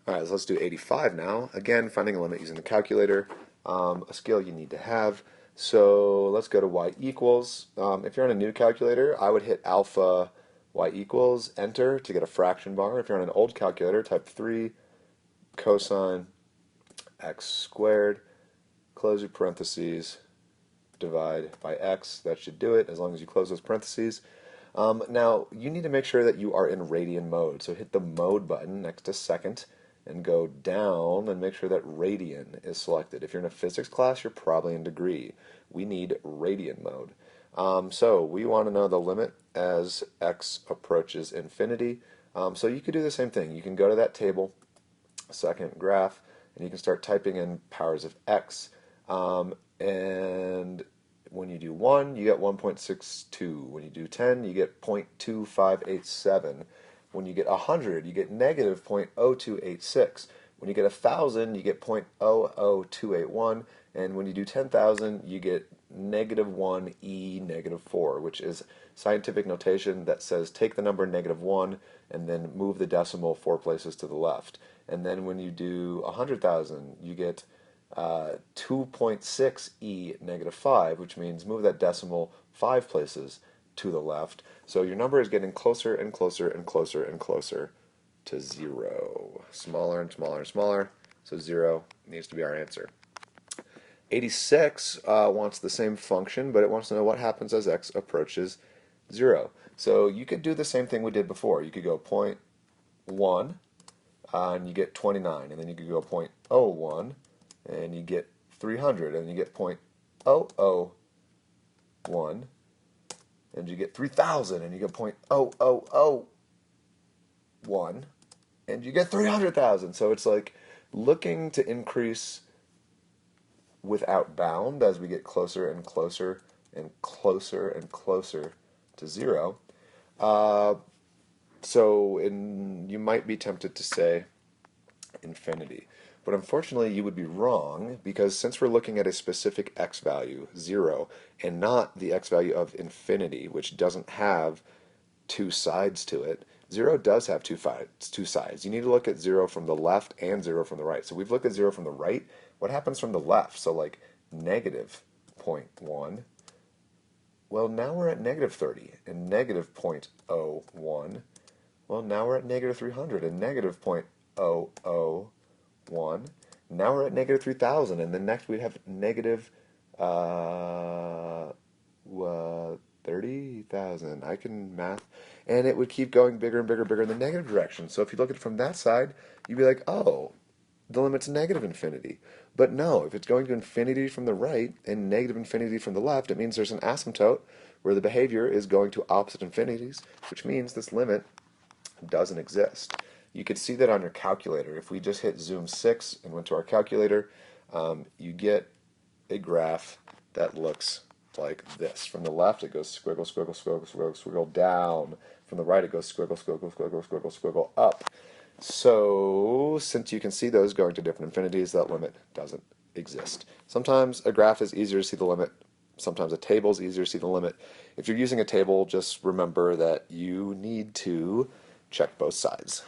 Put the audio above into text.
All right, so let's do 85 now. Again, finding a limit using the calculator, a skill you need to have. So let's go to y equals. If you're on a new calculator, I would hit alpha y equals, enter to get a fraction bar. If you're on an old calculator, type 3 cosine x squared, close your parentheses, divide by x. That should do it as long as you close those parentheses. Now, you need to make sure that you are in radian mode. So hit the mode button next to second and go down and make sure that radian is selected. If you're in a physics class, you're probably in degree. We need radian mode. So we want to know the limit as x approaches infinity. So you could do the same thing. You can go to that table, second graph, and you can start typing in powers of x. And when you do 1, you get 1.62. When you do 10, you get 0.2587. When you get 100, you get negative 0.0286. When you get 1,000, you get 0.00281. And when you do 10,000, you get negative 1 e negative 4, which is scientific notation that says take the number negative 1 and then move the decimal 4 places to the left. And then when you do 100,000, you get 2.6 e negative 5, which means move that decimal 5 places to the left. So your number is getting closer and closer and closer and closer to 0. Smaller and smaller and smaller. So 0 needs to be our answer. 86 wants the same function, but it wants to know what happens as x approaches 0. So you could do the same thing we did before. You could go 0.1 and you get 29, and then you could go 0.01 and you get 300, and you get 0.001, and you get 3,000, and you get 0.0001, and you get 300,000. So it's like looking to increase without bound as we get closer and closer and closer and closer to 0. You might be tempted to say infinity. But unfortunately, you would be wrong, because since we're looking at a specific x value, 0, and not the x value of infinity, which doesn't have two sides to it, 0 does have two sides. You need to look at 0 from the left and 0 from the right. So we've looked at 0 from the right. What happens from the left? So like negative 0.1. Well, now we're at negative 30, and negative 0.01. Well, now we're at negative 300, and negative 0.001. Now we're at negative 3,000, and then next we'd have negative 30,000. I can math. And it would keep going bigger and bigger and bigger in the negative direction. So if you look at it from that side, you'd be like, oh, the limit's negative infinity. But no, if it's going to infinity from the right and negative infinity from the left, it means there's an asymptote where the behavior is going to opposite infinities, which means this limit doesn't exist. You could see that on your calculator. If we just hit zoom 6 and went to our calculator, you get a graph that looks like this. From the left, it goes squiggle, squiggle, squiggle, squiggle, squiggle down. From the right, it goes squiggle, squiggle, squiggle, squiggle, squiggle up. So, since you can see those going to different infinities, that limit doesn't exist. Sometimes a graph is easier to see the limit. Sometimes a table is easier to see the limit. If you're using a table, just remember that you need to check both sides.